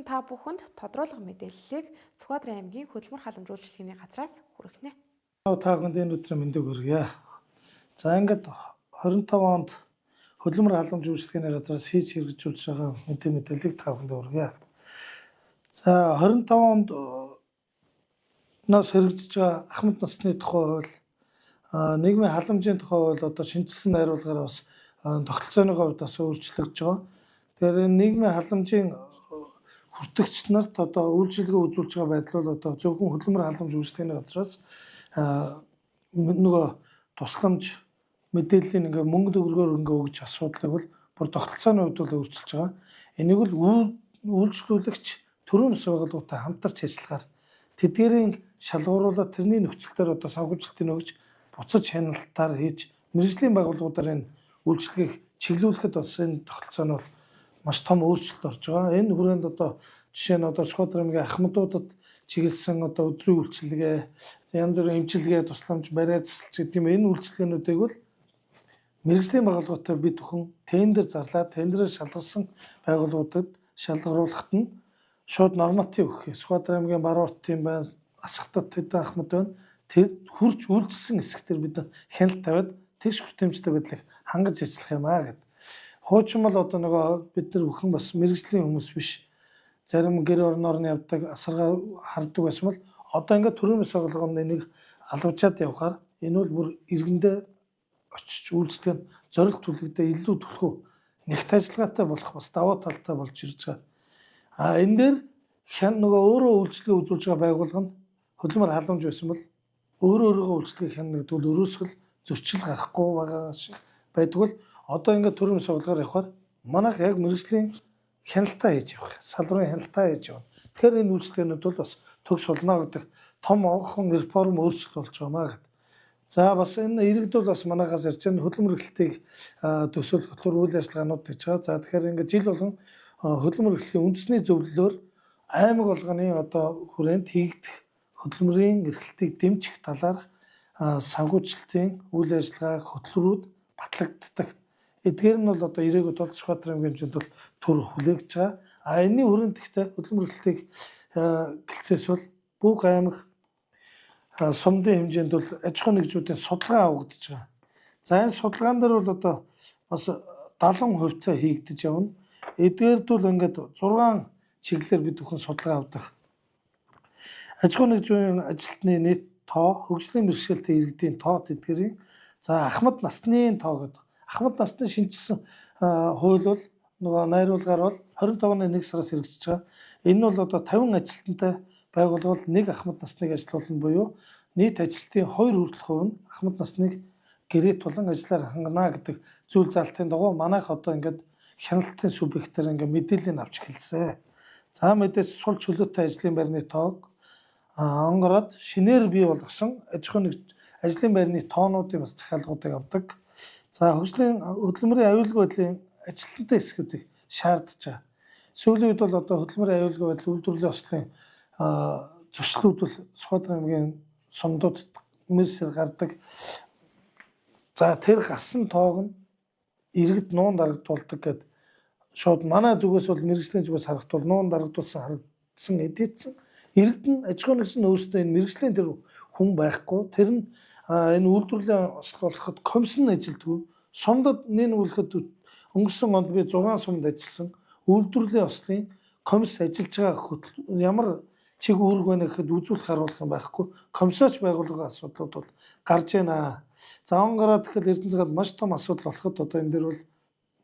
Та бүхэнд тодруулах мэдээллийг Сүхбаатар аймгийн хөдөлмөр халамжуулалтын газраас хүргэнэ. Та бүхэнд энэ өдрийн мэндийг хүргье. За ингээд 25 онд хөдөлмөр халамжуулалтын газраас хийж хэрэгжүүлж байгаа мэдээллийг та бүхэнд хүргье. За 25 онд нас хэрэгжиж байгаа ахмад насны тухай хууль, нийгмийн халамжийн тухай хууль одоо шинжилсэн найруулгаар бас тогтолцооны хувьд бас өөрчлөгдөж байгаа. Тэгэхээр энэ нийгмийн халамжийн хүртэгч нарт одоо үйлчилгээ үзүүлж байгаа байдал бол одоо зөвхөн хөдөлмөр халамж үйлчлэгээний газраас нөгөө тусламж мэдээллийн ингээ мөнгө төгрөгөөр ингээ өгж асуудлыг бол бүр тогтолцооны хувьд бол өөрчилж байгаа. Энийг бол үйлчлүүлэгч төрийн бас байгууллагатай хамтарч ажиллахаар тэдгээрийн шалгууруулаад тэрний нөхцөлөөр одоо санхүүжилтийн өгж буцаж хяналтаар хийж мэргэжлийн байгууллагуудаар энэ үйлчлэгийг чиглүүлэхэд бас энэ тогтолцоо нь бол маш том өөрчлөлт орж байгаа. Энэ хүрээнд одоо жишээ нь одоо Сүхбаатар аймгийн ахмадуудад чиглэсэн одоо өдрийн үйлчилгээ, янз бүрийн эмчилгээ, тусламж, бариа засалч гэдэг юм энэ үйлчилгээнүүдийг бол мэргэжлийн байгууллагатай бид бүхэн тендер зарлаад тендерээр шалгарсан байгууллагуудад шалгаруулахад нь шууд норматив өгөх. Сүхбаатар аймгийн Барууртын байна, Асхтад хэдэн ахмад байна. Тэр хурж үйлчилсэн хэсгээр бид хяналт тавиад тэгш хүртээмжтэй байдлыг хангаж ажиллах юм аа гэдэг. Хуучин бол одоо нөгөө бид нар бүхэн бас мэргэжлийн хүмүүс биш. Зарим гэр орноор нь явдаг асаргаа харддаг байсан бол одоо ингээд төрийн бас байгууллагын энийг алгажаад явхаар энэ бол бүр иргэндээ очиж үйлчлэх нь зорилт түлхэгдээ илүү түлхүү нэгт ажиллагаатай болох бас даваа талтай болж ирж байгаа. Энэ дээр нөгөө өөрөө үйлчлэгээ үзүүлж байгаа байгууллага нь хөдөлмөр халамж байсан бол өөрийнхөө үйлчлэгийг хянах гэдэг бол өрөөсгөл зөрчил гарахгүй байгаа шиг байдаг бол одоо ингээд төрийн бас байгууллагаар явахаар манайх яг мэргэжлийн хяналтаа хийж явах, салбарын хяналтаа хийж явна. Тэгэхээр энэ үйлчлэгээнүүд бол бас төгс болно гэдэг том огхон реформ өөрчлөлт болж байгаамаа гэдэг. За бас энэ иргэд бол бас манайхаас ярьж байгаа хөдөлмөр эрхлэлтийг төсөөлөх хөтөлбөр үйл ажиллагаанууд гэж байгаа. За тэгэхээр ингээд жил болгон хөдөлмөр эрхлэлийн үндэсний зөвлөлөөр аймаг болгоны одоо хүрээнд хийгдэх хөдөлмөрийн эрхлэлтийг дэмжих талаарх санхүүжилтийн үйл ажиллагаа хөтөлбөрүүд батлагддаг. Эдгээр нь бол одоо ирээгүй тул Сүхбаатар аймгийн хэмжээнд бол төр хүлээгдэж байгаа. Энэний хүрээнд ихтэй хөдөлмөр эрхлэлтийг гэлцээс бол бүх аймаг сумдын хэмжээнд бол аж ахуйн нэгжүүдийн судалгаа авагдаж байгаа. За энэ судалгаан дээр бол одоо бас 70% та хийгдэж явна. Эдгээрд бол ингээд 6 чиглэлээр бид бүхэн судалгаа авдаг. Аж ахуйн нэгжийн ажилтны нийт тоо, хөгжлийн бэрхшээлтэй иргэдийн тоо эдгээрийн за ахмад насны тоо гэдэг. Ахмад насны шинжилсэн хууль бол нөгөө найруулгаар бол 25 оны 1 сараас хэрэгжиж байгаа. Энэ нь бол одоо 50 ажилтнтай байгууллага бол нэг ахмад насныг ажилуулна буюу нийт ажилтны 2 хүртэлх хувь нь ахмад насныг гэрээ тулан ажиллаар хангана гэдэг зүйл заалтын дагуу манайх одоо ингээд хяналтын субъектээр ингээд мэдээллийг авч эхэлсэн. За мэдээж сул чөлөөтэй ажлын байрны тоог онгороод шинээр бий болгосон аж ахуйн ажлын байрны тоонуудын бас захиалгуудыг авдаг. За хөдөлмөрийн аюулгүй байдлын ажилтнтай хэсгүүдийг шаардж байгаа. Сүүлийн үед бол одоо хөдөлмөрийн аюулгүй байдлын үйлдвэрлэлийн ослын зөрчлүүд бол Сүхбаатар аймгийн сумдууд мэрсээр гардаг. За тэр гарсан тоог нь иргэд нуун дарагдуулдаг гэдэг шууд манай зүгээс бол мэргэжлийн зүгээс харагдвал нуун дарагдуулсан харагдсан эдээдсэн. Иргэд нь аж ахуйн нэгж нь өөрсдөө энэ мэргэжлийн тэр хүн байхгүй. Тэр нь энэ үйлдвэрлэлийн осол болоход комиссн ажилдгүй. Сумдад нийлүүлэхэд өнгөрсөн онд би 6 сумд ажилласан. Үйлдвэрлэлийн ослын комисс ажиллаж байгаа ямар чиг үүрэг байна гэхэд үзүүлэх харуулах юм байхгүй. Комиссаач байгууллагын асуудлууд бол гарч байна. За онгороо тэгэхээр Эрдэнэцэд маш том асуудал болоход одоо энэ дэр бол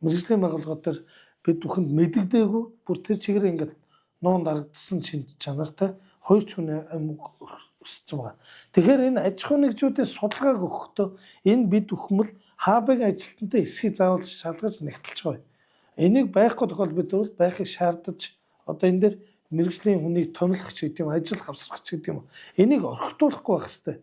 мэргэжлийн байгууллагуудаар бид бүхэнд мэдэгдээгүй бүр тэр чигээр ингээд нуун дарагдсан чанартай 2 хүний өссөн байгаа. Тэгэхээр энэ аж ахуйн нэгжүүдийн судалгааг өгөхдөө энэ бид бүхэн хабыг ажилтнтай эсхийг заавал шалгаж нэгтэлж байгаа. Энийг байхгүй тохиол бид бол байхыг шаардаж одоо энэ дээр мэргэжлийн хүнийг томилох ч гэдэг юм, ажиллах авсрах ч гэдэг юм. Энийг орхитуулахгүй байх хэрэгтэй.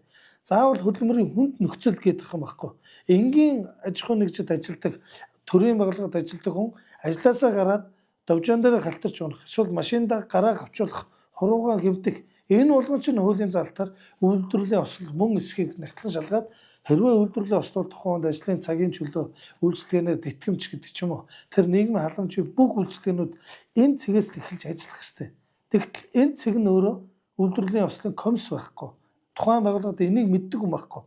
Заавал хөдөлмөрийн хүнд нөхцөл гэдэг юм байхгүй. Энгийн аж ахуйн нэгжид ажилладаг төрийн байгууллагад ажилладаг хүн ажлаасаа гараад довжоон дээр халтарч унах, эсвэл машиндаа гараа авчуулах, хуруугаа гэмтэх энэ болгон чинь хуулийн залтаар үйлдвэрлэлийн осол мөн эсхийг нягтлан шалгаад Хэрвээ үйлдвэрлэлийн ослол тухайн ажлын цагийн чөлөө үйлчлэгээнээр тэтгэмж гэдэг ч юм уу. Тэр нийгмийн халамжийн бүх үйлчлэгээнүүд энэ цэгээс эхэлж ажиллах хэрэгтэй. Тэгтэл энэ цэг нь өөрөө үйлдвэрлэлийн ослын комисс байхгүй. Тухайн байгууллагад энийг мэддэг хүн байхгүй.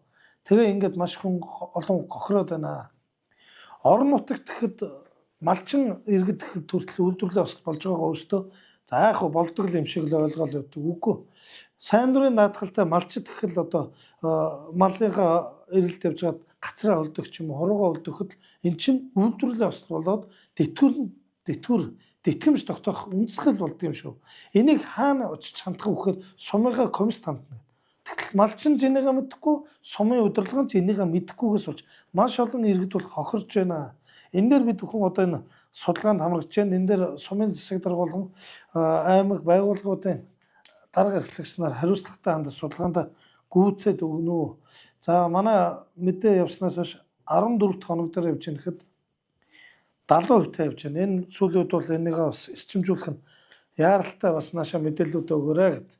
Тэгээ ингээд маш олон гохироод байна. Орон нутагт гэхэд малчин иргэд гэхэд хүртэл үйлдвэрлэлийн осол болж байгаа өөртөө за яг хөө болдог юм шиг л ойлгоод явдаг. Үгүй. Сайн дурын наадхалтай малчид гэхэл одоо малынхаа эрэлт явж гад гацраа олдог ч юм уу, хоруугаа олдоход эн чинь үйлдвэрлэлийн осол болоод тэтгэмж тогтоох үндэслэл болд юм шүү. Энийг хаана очиж хандах вэ гэхээр сумынхаа комисс хандна. Тэгтэл малчин ч энийгээ мэдэхгүй, сумын удирдлага нь ч энийгээ мэдэхгүйгээс болж маш олон иргэд бол хохирж байна. Энэ дээр бид бүхэн одоо энэ судалгаанд хамрагч байна. Энэ дээр сумын засаг дарга болон аймаг байгууллагуудын дарга эрхлэгчнаар хариуцлагатай хандаж судалгаанд гүйцээд өгнө үү. За манай мэдээ явснаас хойш 14 дахь хоног дээр явж байгаа гэхэд 70% явж байна. Энэ сүүлийн үед бол энийгээ бас эрчимжүүлэх нь яаралтай бас наашаа мэдээлэлүүд өгөөрэй гэд.